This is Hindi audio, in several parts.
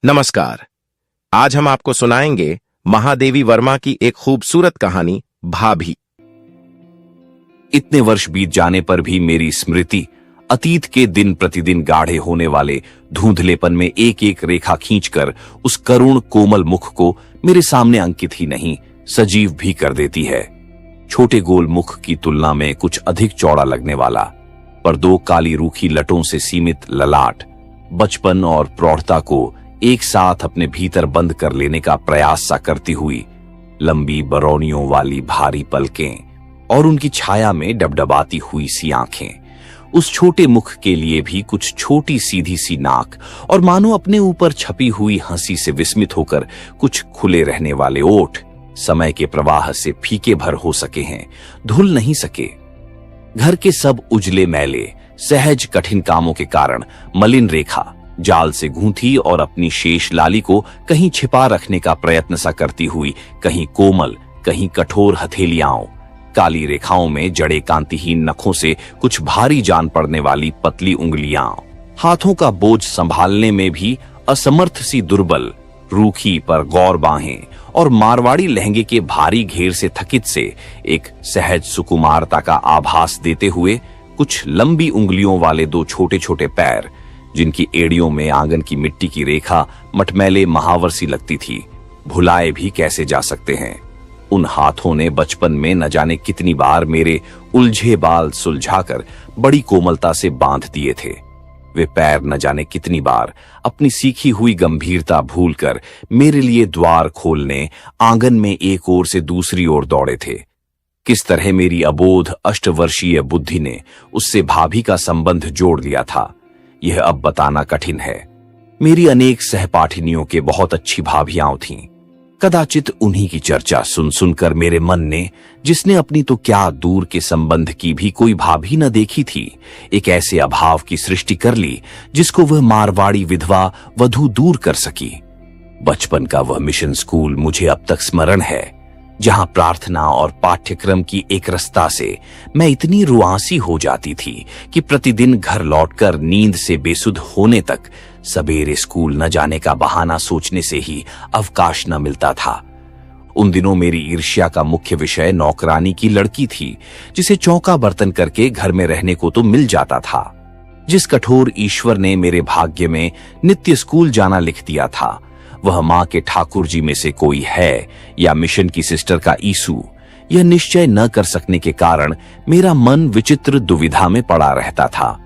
नमस्कार। आज हम आपको सुनाएंगे महादेवी वर्मा की एक खूबसूरत कहानी भाभी। इतने वर्ष बीत जाने पर भी मेरी स्मृति अतीत के दिन प्रतिदिन गाढ़े होने वाले धुंधलेपन में एक एक रेखा खींचकर उस करुण कोमल मुख को मेरे सामने अंकित ही नहीं, सजीव भी कर देती है। छोटे गोल मुख की तुलना में कुछ अधिक चौड़ा लगने वाला, पर दो काली रूखी लटों से सीमित ललाट बचपन और प्रौढ़ता को एक साथ अपने भीतर बंद कर लेने का प्रयास सा करती हुई, लंबी बरौनियों वाली भारी पलकें और उनकी छाया में डबडबाती हुई सी आंखें, उस छोटे मुख के लिए भी कुछ छोटी सीधी सी नाक और मानो अपने ऊपर छपी हुई हंसी से विस्मित होकर कुछ खुले रहने वाले ओठ समय के प्रवाह से फीके भर हो सके हैं, धुल नहीं सके। घर के सब उजले मैले सहज कठिन कामों के कारण मलिन रेखा जाल से गूंथी और अपनी शेष लाली को कहीं छिपा रखने का प्रयत्न सा करती हुई, कहीं कोमल कहीं कठोर हथेलियां, काली रेखाओं में जड़े कांतिहीन नखों से कुछ भारी जान पड़ने वाली पतली उंगलियां, हाथों का बोझ संभालने में भी असमर्थ सी दुर्बल रूखी पर गौर बाहें और मारवाड़ी लहंगे के भारी घेर से थकित से एक सहज सुकुमारता का आभास देते हुए कुछ लंबी उंगलियों वाले दो छोटे छोटे पैर, जिनकी एड़ियों में आंगन की मिट्टी की रेखा मटमैले महावर सी लगती थी, भुलाए भी कैसे जा सकते हैं। उन हाथों ने बचपन में न जाने कितनी बार मेरे उलझे बाल सुलझाकर बड़ी कोमलता से बांध दिए थे। वे पैर न जाने कितनी बार अपनी सीखी हुई गंभीरता भूलकर मेरे लिए द्वार खोलने आंगन में एक ओर से दूसरी ओर दौड़े थे। किस तरह मेरी अबोध अष्टवर्षीय बुद्धि ने उससे भाभी का संबंध जोड़ लिया था, यह अब बताना कठिन है। मेरी अनेक सहपाठिनियों के बहुत अच्छी भाभियां थीं। कदाचित उन्हीं की चर्चा सुन सुनकर मेरे मन ने, जिसने अपनी तो क्या दूर के संबंध की भी कोई भाभी न देखी थी, एक ऐसे अभाव की सृष्टि कर ली जिसको वह मारवाड़ी विधवा वधू दूर कर सकी। बचपन का वह मिशन स्कूल मुझे अब तक स्मरण है, जहां प्रार्थना और पाठ्यक्रम की एकरसता से मैं इतनी रुआंसी हो जाती थी कि प्रतिदिन घर लौटकर नींद से बेसुध होने तक सवेरे स्कूल न जाने का बहाना सोचने से ही अवकाश न मिलता था। उन दिनों मेरी ईर्ष्या का मुख्य विषय नौकरानी की लड़की थी, जिसे चौका बर्तन करके घर में रहने को तो मिल जाता था। जिस कठोर ईश्वर ने मेरे भाग्य में नित्य स्कूल जाना लिख दिया था, वह मां के ठाकुर जी में से कोई है या मिशन की सिस्टर का ईसू, यह निश्चय न कर सकने के कारण मेरा मन विचित्र दुविधा में पड़ा रहता था।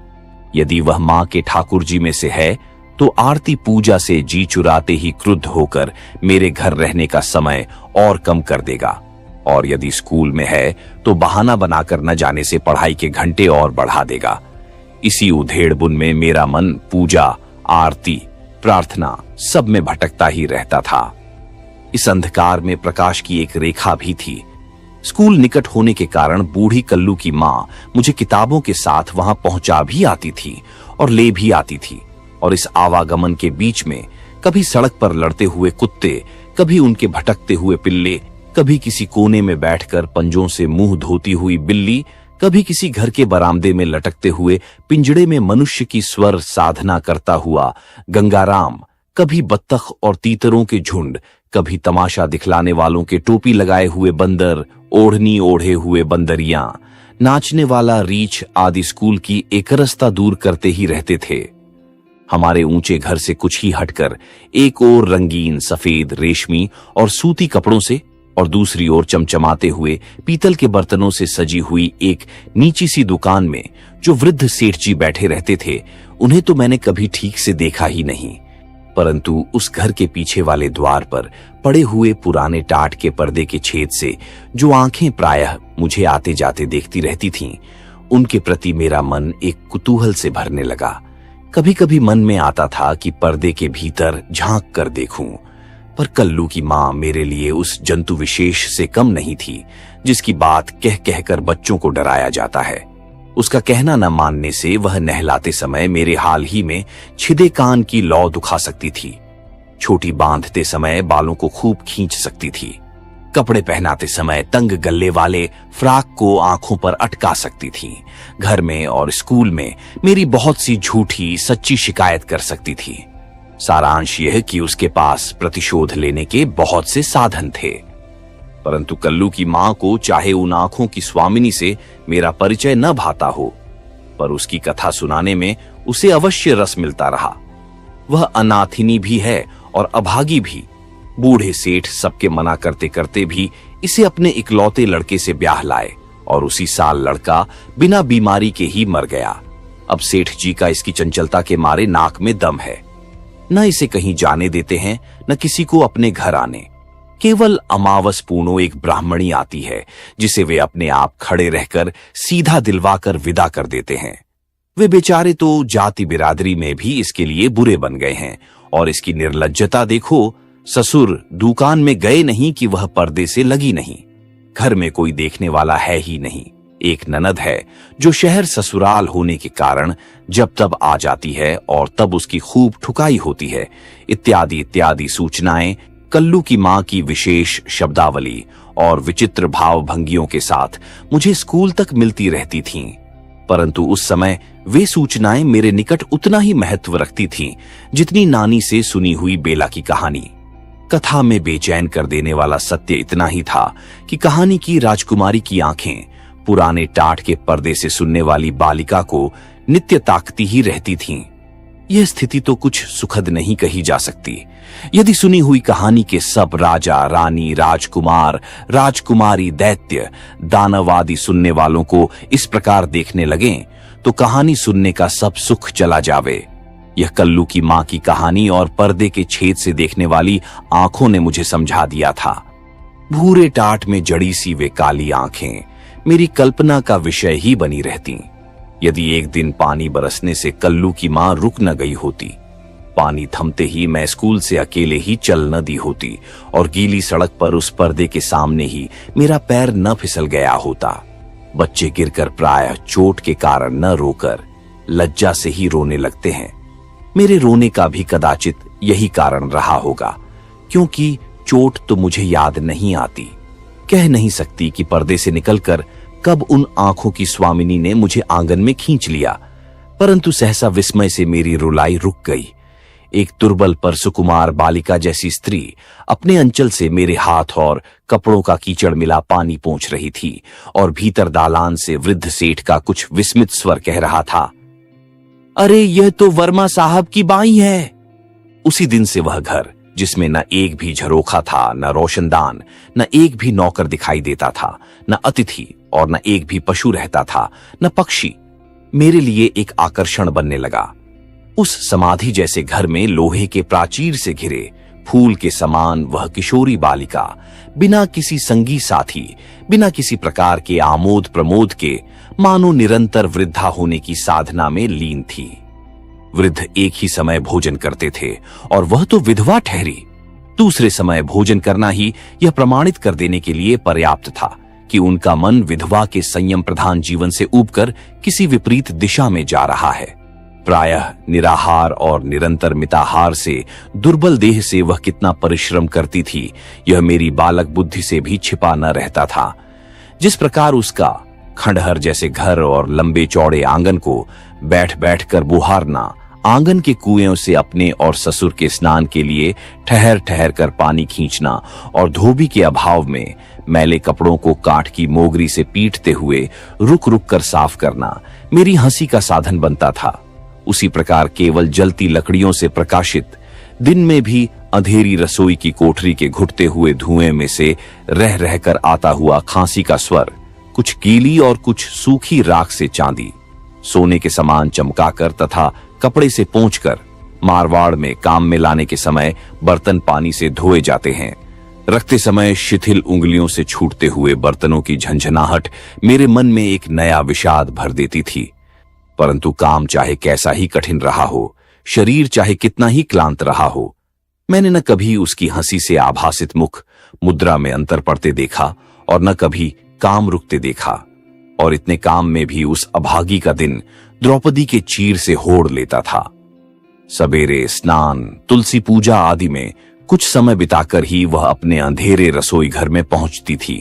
यदि वह मां के ठाकुर जी में से है तो आरती पूजा से जी चुराते ही क्रुद्ध होकर मेरे घर रहने का समय और कम कर देगा, और यदि स्कूल में है तो बहाना बनाकर न जाने से पढ़ाई के घंटे और बढ़ा देगा। इसी उधेड़ बुन में मेरा मन पूजा, आरती, प्रार्थना सब में भटकता ही रहता था। इस अंधकार में प्रकाश की एक रेखा भी थी। स्कूल निकट होने के कारण बूढ़ी कल्लू की मां मुझे किताबों के साथ वहां पहुंचा भी आती थी और ले भी आती थी, और इस आवागमन के बीच में कभी सड़क पर लड़ते हुए कुत्ते, कभी उनके भटकते हुए पिल्ले, कभी किसी कोने में बैठकर पंजों से मुंह धोती हुई बिल्ली, कभी किसी घर के बरामदे में लटकते हुए पिंजड़े में मनुष्य की स्वर साधना करता हुआ गंगाराम, कभी बत्तख और तीतरों के झुंड, कभी तमाशा दिखलाने वालों के टोपी लगाए हुए बंदर, ओढ़नी ओढ़े हुए बंदरियां, नाचने वाला रीछ आदि स्कूल की एकरसता दूर करते ही रहते थे। हमारे ऊंचे घर से कुछ ही हटकर एक ओर रंगीन सफेद रेशमी और सूती कपड़ों से और दूसरी ओर चमचमाते हुए पीतल के बर्तनों से सजी हुई एक नीची सी दुकान में जो वृद्ध सेठ जी बैठे रहते थे, उन्हें तो मैंने कभी ठीक से देखा ही नहीं, परंतु उस घर के पीछे वाले द्वार पर पड़े हुए पुराने टाट के पर्दे के छेद से जो आंखें प्रायः मुझे आते जाते देखती रहती थीं, उनके प्रति मेरा मन एक कुतूहल से भरने लगा। कभी कभी मन में आता था कि पर्दे के भीतर झांक कर देखूं, पर कल्लू की मां मेरे लिए उस जंतु विशेष से कम नहीं थी जिसकी बात कह कहकर बच्चों को डराया जाता है। उसका कहना न मानने से वह नहलाते समय मेरे हाल ही में छिदे कान की लौ दुखा सकती थी, छोटी बांधते समय बालों को खूब खींच सकती थी, कपड़े पहनाते समय तंग गले वाले फ्राक को आंखों पर अटका सकती थी, घर में और स्कूल में मेरी बहुत सी झूठी सच्ची शिकायत कर सकती थी। सारांश यह कि उसके पास प्रतिशोध लेने के बहुत से साधन थे, परंतु कल्लू की मां को चाहे उन आंखों की स्वामिनी से मेरा परिचय न भाता हो, पर उसकी कथा सुनाने में उसे अवश्य रस मिलता रहा। वह अनाथिनी भी है और अभागी भी। बूढ़े सेठ सबके मना करते करते भी इसे अपने इकलौते लड़के से ब्याह लाए और उसी साल लड़का बिना बीमारी के ही मर गया। अब सेठ जी का इसकी चंचलता के मारे नाक में दम है। न इसे कहीं जाने देते हैं, न किसी को अपने घर आने। केवल अमावस पूर्णो एक ब्राह्मणी आती है, जिसे वे अपने आप खड़े रहकर सीधा दिलवाकर विदा कर देते हैं। वे बेचारे तो जाति बिरादरी में भी इसके लिए बुरे बन गए हैं, और इसकी निर्लज्जता देखो। ससुर दुकान में गए नहीं कि वह पर्दे से लगी नहीं। घर में कोई देखने वाला है ही नहीं। एक ननद है जो शहर ससुराल होने के कारण जब तब आ जाती है और तब उसकी खूब ठुकाई होती है, इत्यादि इत्यादि सूचनाएं कल्लू की मां की विशेष शब्दावली और विचित्र भाव भंगियों के साथ मुझे स्कूल तक मिलती रहती थीं। परंतु उस समय वे सूचनाएं मेरे निकट उतना ही महत्व रखती थीं जितनी नानी से सुनी हुई बेला की कहानी। कथा में बेचैन कर देने वाला सत्य इतना ही था कि कहानी की राजकुमारी की आंखें पुराने टाट के पर्दे से सुनने वाली बालिका को नित्य ताकती ही रहती थीं। यह स्थिति तो कुछ सुखद नहीं कही जा सकती। यदि सुनी हुई कहानी के सब राजा, रानी, राजकुमार, राजकुमारी, दैत्य, दानव आदि सुनने वालों को इस प्रकार देखने लगें, तो कहानी सुनने का सब सुख चला जावे। यह कल्लू की मां की कहानी और पर्दे के छेद से देखने वाली आंखों ने मुझे समझा दिया था। भूरे टाट में जड़ी सी वे काली आंखें मेरी कल्पना का विषय ही बनी रहती। यदि एक दिन पानी बरसने से कल्लू की मां रुक न गई होती, पानी थमते ही मैं स्कूल से अकेले ही चल न दी होती और गीली सड़क पर उस पर्दे के सामने ही मेरा पैर न फिसल गया होता। बच्चे गिरकर प्रायः चोट के कारण न रोकर लज्जा से ही रोने लगते हैं। मेरे रोने का भी कदाचित यही कारण रहा होगा, क्योंकि चोट तो मुझे याद नहीं आती। कह नहीं सकती कि पर्दे से निकलकर कब उन आंखों की स्वामिनी ने मुझे आंगन में खींच लिया, परंतु सहसा विस्मय से मेरी रुलाई रुक गई। एक दुर्बल पर सुकुमार बालिका जैसी स्त्री अपने अंचल से मेरे हाथ और कपड़ों का कीचड़ मिला पानी पोंछ रही थी, और भीतर दालान से वृद्ध सेठ का कुछ विस्मित स्वर कह रहा था, अरे यह तो वर्मा साहब की बाई है। उसी दिन से वह घर, जिसमें न एक भी झरोखा था, न रोशनदान, न एक भी नौकर दिखाई देता था, न अतिथि और न एक भी पशु रहता था, न पक्षी, मेरे लिए एक आकर्षण बनने लगा। उस समाधि जैसे घर में लोहे के प्राचीर से घिरे फूल के समान वह किशोरी बालिका बिना किसी संगी साथी, बिना किसी प्रकार के आमोद प्रमोद के, मानो निरंतर वृद्धा होने की साधना में लीन थी। वृद्ध एक ही समय भोजन करते थे और वह तो विधवा ठहरी। दूसरे समय भोजन करना ही यह प्रमाणित कर देने के लिए पर्याप्त था कि उनका मन विधवा के संयम प्रधान जीवन से ऊबकर किसी विपरीत दिशा में जा रहा है। प्रायः निराहार और निरंतर मिताहार से दुर्बल देह से वह कितना परिश्रम करती थी, यह मेरी बालक बुद्धि से भी छिपा न रहता था। जिस प्रकार उसका खंडहर जैसे घर और लंबे चौड़े आंगन को बैठ बैठ कर बुहारना, आंगन के कुएं से अपने और ससुर के स्नान के लिए ठहर ठहर कर पानी खींचना और धोबी के अभाव में मैले कपड़ों को काठ की मोगरी से पीटते हुए रुक रुक कर साफ करना मेरी हंसी का साधन बनता था। उसी प्रकार केवल जलती लकड़ियों से प्रकाशित, दिन में भी अंधेरी रसोई की कोठरी के घुटते हुए धुएं में से रह रहकर आता हुआ खांसी का स्वर, कुछ गीली और कुछ सूखी राख से चांदी, सोने के समान चमकाकर तथा कपड़े से पोंछकर मारवाड़ में काम में लाने के समय बर्तन पानी से धोए जाते हैं। रखते समय शिथिल उंगलियों से छूटते हुए बर्तनों की झंझनाहट मेरे मन में एक नया विषाद भर देती थी। परंतु काम चाहे कैसा ही कठिन रहा हो, शरीर चाहे कितना ही क्लांत रहा हो, मैंने न कभी उसकी हंसी से आभासित मुख मुद्रा में अंतर पड़ते देखा और न कभी काम रुकते देखा। और इतने काम में भी उस अभागी का दिन द्रौपदी के चीर से होड़ लेता था। सवेरे स्नान, तुलसी पूजा आदि में कुछ समय बिताकर ही वह अपने अंधेरे रसोई घर में पहुंचती थी,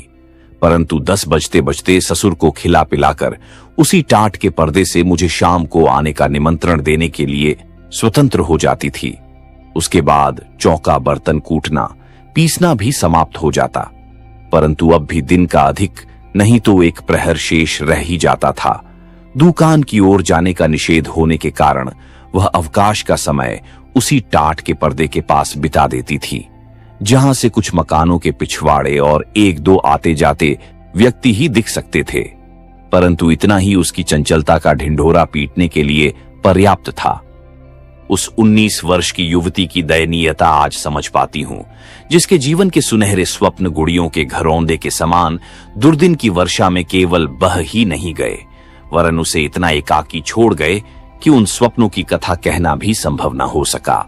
परंतु 10 बजते बजते ससुर को खिला पिलाकर उसी टाट के पर्दे से मुझे शाम को आने का निमंत्रण देने के लिए स्वतंत्र हो जाती थी। उसके बाद चौका बर्तन कूटना, पीसना भी समाप्त हो जाता। परंतु अब भी दिन का अधिक नहीं तो एक प्रहर शेष रह ही जाता था। दुकान की ओर जाने का निषेध होने के कारण वह अवकाश का समय उसी टाट के पर्दे के पास बिता देती थी, जहां से कुछ मकानों के पिछवाड़े और एक दो आते जाते व्यक्ति ही दिख सकते थे। परंतु इतना ही उसकी चंचलता का ढिंढोरा पीटने के लिए पर्याप्त था। उस 19 वर्ष की युवती की दयनीयता आज समझ पाती हूं, जिसके जीवन के सुनहरे स्वप्न गुड़ियों के घरौंदे के समान दुर्दिन की वर्षा में केवल बह ही नहीं गए, वरन उसे इतना एकाकी छोड़ गए कि उन स्वप्नों की कथा कहना भी संभव न हो सका।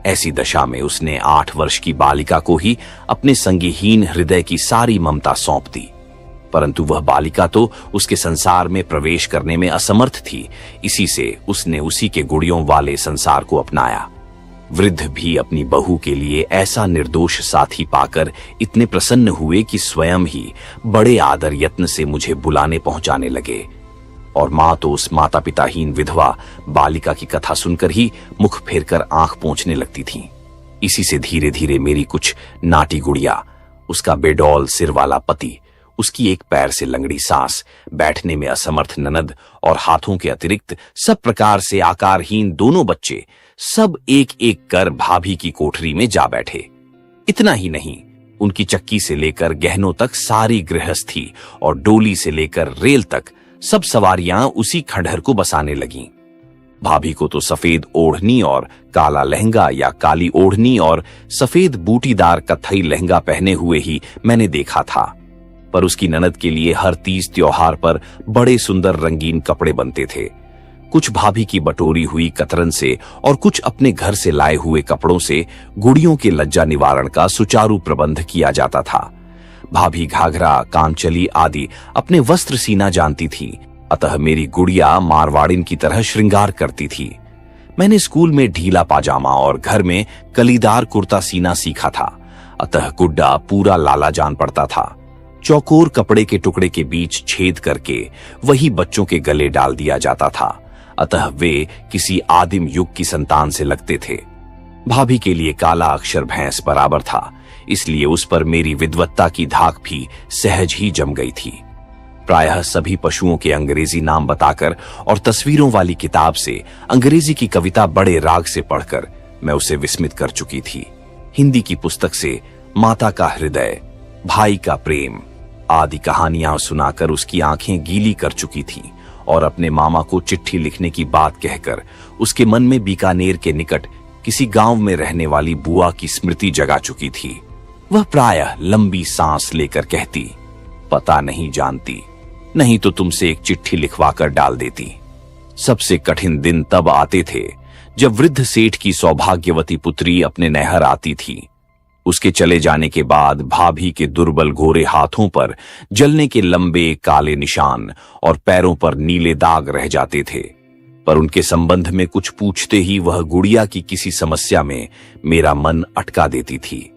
ऐसी दशा में उसने 8 वर्ष की बालिका को ही अपने संगीहीन हृदय की सारी ममता सौंप दी। परंतु वह बालिका तो उसके संसार में प्रवेश करने में असमर्थ थी, इसी से उसने उसी के गुड़ियों वाले संसार को अपनाया। वृद्ध भी अपनी बहू के लिए ऐसा निर्दोष साथी पाकर इतने प्रसन्न हुए कि स्वयं ही बड़े आदर यत्न से मुझे बुलाने पहुंचाने लगे। और मां तो उस माता पिताहीन विधवा बालिका की कथा सुनकर ही मुख फेरकर आंख पोंछने लगती थी। इसी से धीरे धीरे मेरी कुछ नाटी गुड़िया, उसका बेडौल सिर वाला पति, उसकी एक पैर से लंगड़ी सास, बैठने में असमर्थ ननद और हाथों के अतिरिक्त सब प्रकार से आकारहीन दोनों बच्चे, सब एक एक कर भाभी की कोठरी में जा बैठे। इतना ही नहीं, उनकी चक्की से लेकर गहनों तक सारी गृहस्थी और डोली से लेकर रेल तक सब सवारियां उसी खंडहर को बसाने लगीं। भाभी को तो सफेद ओढ़नी और काला लहंगा या काली ओढ़नी और सफेद बूटीदार कत्थई लहंगा पहने हुए ही मैंने देखा था, पर उसकी ननद के लिए हर तीज त्योहार पर बड़े सुंदर रंगीन कपड़े बनते थे। कुछ भाभी की बटोरी हुई कतरन से और कुछ अपने घर से लाए हुए कपड़ों से गुड़ियों के लज्जा निवारण का सुचारू प्रबंध किया जाता था। भाभी घाघरा, कामचली आदि अपने वस्त्र सीना जानती थी, अतः मेरी गुड़िया मारवाड़िन की तरह श्रृंगार करती थी। मैंने स्कूल में ढीला पाजामा और घर में कलीदार कुर्ता सीना सीखा था, अतः गुड्डा पूरा लाला जान पड़ता था। चौकोर कपड़े के टुकड़े के बीच छेद करके वही बच्चों के गले डाल दिया जाता था, अतः वे किसी आदिम युग की संतान से लगते थे। भाभी के लिए काला अक्षर भैंस बराबर था, इसलिए उस पर मेरी विद्वत्ता की धाक भी सहज ही जम गई थी। प्रायः सभी पशुओं के अंग्रेजी नाम बताकर और तस्वीरों वाली किताब से अंग्रेजी की कविता बड़े राग से पढ़कर मैं उसे विस्मित कर चुकी थी। हिंदी की पुस्तक से माता का हृदय, भाई का प्रेम आदि कहानियां सुनाकर उसकी आंखें गीली कर चुकी थीं और अपने मामा को चिट्ठी लिखने की बात कहकर उसके मन में बीकानेर के निकट किसी गांव में रहने वाली बुआ की स्मृति जगा चुकी थी। वह प्रायः लंबी सांस लेकर कहती, पता नहीं जानती, नहीं तो तुमसे एक चिट्ठी लिखवाकर डाल देती। सबसे कठिन दिन तब आते थे जब वृद्ध सेठ की सौभाग्यवती पुत्री अपने नहर आती थी। उसके चले जाने के बाद भाभी के दुर्बल गोरे हाथों पर जलने के लंबे काले निशान और पैरों पर नीले दाग रह जाते थे, पर उनके संबंध में कुछ पूछते ही वह गुड़िया की किसी समस्या में मेरा मन अटका देती थी।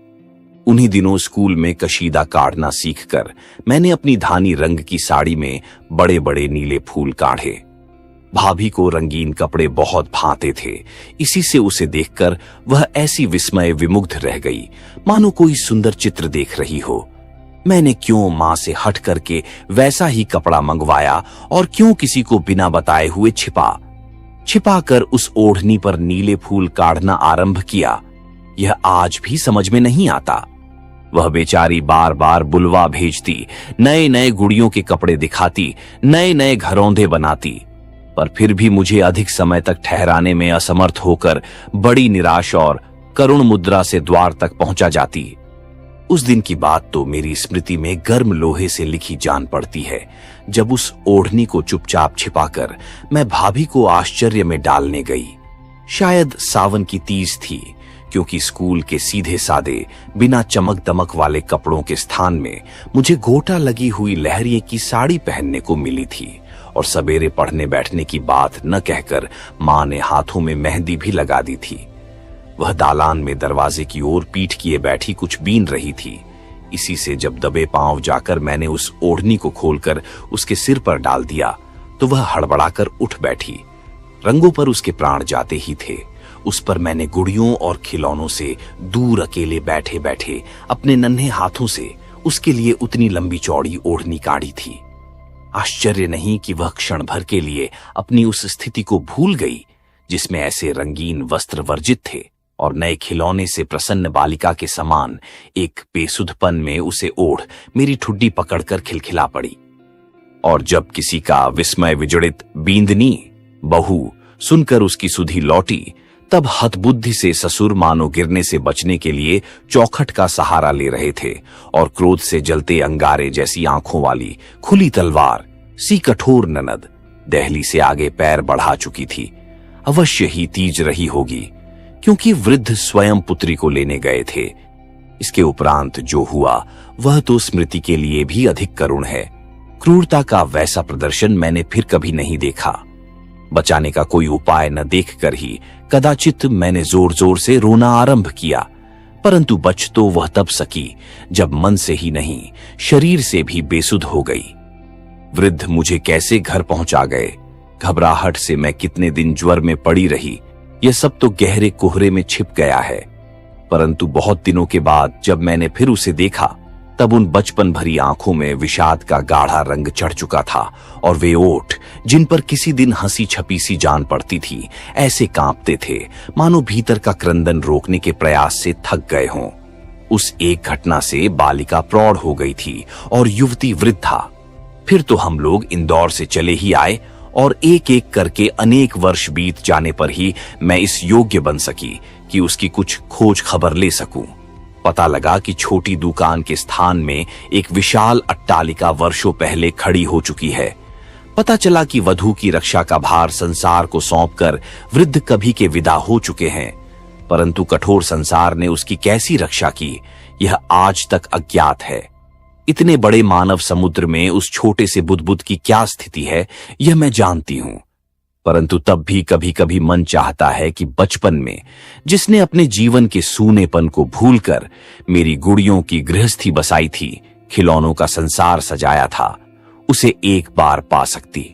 उन्हीं दिनों स्कूल में कशीदा काटना सीखकर मैंने अपनी धानी रंग की साड़ी में बड़े बड़े नीले फूल काढ़े। भाभी को रंगीन कपड़े बहुत भाते थे, इसी से उसे देखकर वह ऐसी विस्मय विमुग्ध रह गई मानो कोई सुंदर चित्र देख रही हो। मैंने क्यों मां से हट करके वैसा ही कपड़ा मंगवाया और क्यों किसी को बिना बताए हुए छिपा कर उस ओढ़नी पर नीले फूल काढ़ना आरंभ किया, यह आज भी समझ में नहीं आता। वह बेचारी बार बार बुलवा भेजती, नए नए गुड़ियों के कपड़े दिखाती, नए नए घरौंदे बनाती, पर फिर भी मुझे अधिक समय तक ठहराने में असमर्थ होकर बड़ी निराश और करुण मुद्रा से द्वार तक पहुंचा जाती। उस दिन की बात तो मेरी स्मृति में गर्म लोहे से लिखी जान पड़ती है, जब उस ओढ़नी को चुपचाप छिपाकर मैं भाभी को आश्चर्य में डालने गई। शायद सावन की तीज थी, क्योंकि स्कूल के सीधे सादे बिना चमक दमक वाले कपड़ों के स्थान में मुझे गोटा लगी हुई लहरिए की साड़ी पहनने को मिली थी और सवेरे पढ़ने बैठने की बात न कहकर मां ने हाथों में मेहंदी भी लगा दी थी। वह दालान में दरवाजे की ओर पीठ किए बैठी कुछ बीन रही थी। इसी से जब दबे पांव जाकर मैंने उस ओढ़नी को खोलकर उसके सिर पर डाल दिया तो वह हड़बड़ाकर उठ बैठी। रंगों पर उसके प्राण जाते ही थे। उस पर मैंने गुड़ियों और खिलौनों से दूर अकेले बैठे बैठे अपने नन्हे हाथों से उसके लिए उतनी लंबी चौड़ी ओढ़नी काढ़ी थी। आश्चर्य नहीं कि वह क्षण भर के लिए अपनी उस स्थिति को भूल गई जिसमें ऐसे रंगीन वस्त्र वर्जित थे, और नए खिलौने से प्रसन्न बालिका के समान एक बेसुधपन में उसे ओढ़ मेरी ठुड्डी पकड़कर खिलखिला पड़ी। और जब किसी का विस्मय विजड़ित बींदनी बहू सुनकर उसकी सुधि लौटी, तब हतबुद्धि से ससुर मानो गिरने से बचने के लिए चौखट का सहारा ले रहे थे, और क्रोध से जलते अंगारे जैसी आंखों वाली खुली तलवार सी कठोर ननद दहली से आगे पैर बढ़ा चुकी थी। अवश्य ही तीज रही होगी, क्योंकि वृद्ध स्वयं पुत्री को लेने गए थे। इसके उपरांत जो हुआ वह तो स्मृति के लिए भी अधिक करुण है। क्रूरता का वैसा प्रदर्शन मैंने फिर कभी नहीं देखा। बचाने का कोई उपाय न देखकर ही कदाचित मैंने जोर जोर से रोना आरंभ किया, परंतु बच तो वह तब सकी जब मन से ही नहीं शरीर से भी बेसुध हो गई। वृद्ध मुझे कैसे घर पहुंचा गए, घबराहट से मैं कितने दिन ज्वर में पड़ी रही, यह सब तो गहरे कोहरे में छिप गया है। परंतु बहुत दिनों के बाद जब मैंने फिर उसे देखा, तब उन बचपन भरी आंखों में विषाद का गाढ़ा रंग चढ़ चुका था, और वे ओठ जिन पर किसी दिन हंसी छपी सी जान पड़ती थी, ऐसे कांपते थे मानो भीतर का क्रंदन रोकने के प्रयास से थक गए हों। उस एक घटना से बालिका प्रौढ़ हो गई थी और युवती वृद्धा। फिर तो हम लोग इंदौर से चले ही आए, और एक एक करके अनेक वर्ष बीत जाने पर ही मैं इस योग्य बन सकी कि उसकी कुछ खोज खबर ले सकूं। पता लगा कि छोटी दुकान के स्थान में एक विशाल अट्टालिका वर्षों पहले खड़ी हो चुकी है। पता चला कि वधू की रक्षा का भार संसार को सौंपकर वृद्ध कभी के विदा हो चुके हैं, परंतु कठोर संसार ने उसकी कैसी रक्षा की, यह आज तक अज्ञात है। इतने बड़े मानव समुद्र में उस छोटे से बुदबुद की क्या स्थिति है, यह मैं जानती हूं। परंतु तब भी कभी कभी मन चाहता है कि बचपन में जिसने अपने जीवन के सूनेपन को भूलकर मेरी गुड़ियों की गृहस्थी बसाई थी, खिलौनों का संसार सजाया था, उसे एक बार पा सकती।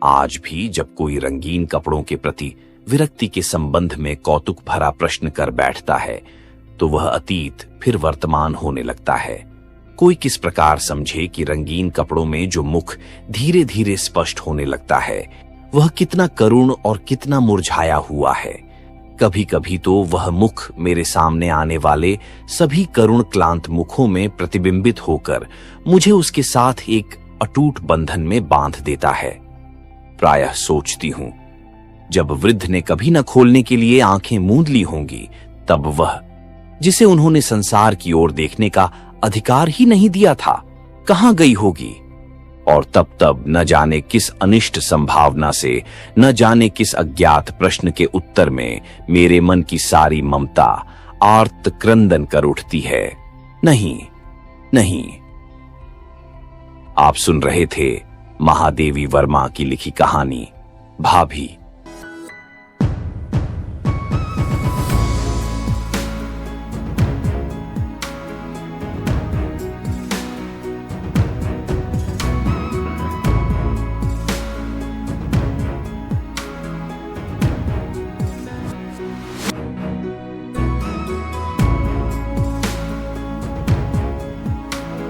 आज भी जब कोई रंगीन कपड़ों के प्रति विरक्ति के संबंध में कौतुक भरा प्रश्न कर बैठता है, तो वह अतीत फिर वर्तमान होने लगता है। कोई किस प्रकार समझे कि रंगीन कपड़ों में जो मुख धीरे धीरे स्पष्ट होने लगता है, वह कितना करुण और कितना मुरझाया हुआ है। कभी कभी तो वह मुख मेरे सामने आने वाले सभी करुण क्लांत मुखों में प्रतिबिंबित होकर मुझे उसके साथ एक अटूट बंधन में बांध देता है। प्रायः सोचती हूं, जब वृद्ध ने कभी न खोलने के लिए आंखें मूंद ली होंगी, तब वह, जिसे उन्होंने संसार की ओर देखने का अधिकार ही नहीं दिया था, कहां गई होगी। और तब न जाने किस अनिष्ट संभावना से, न जाने किस अज्ञात प्रश्न के उत्तर में मेरे मन की सारी ममता आर्त क्रंदन कर उठती है। नहीं नहीं। आप सुन रहे थे महादेवी वर्मा की लिखी कहानी भाभी।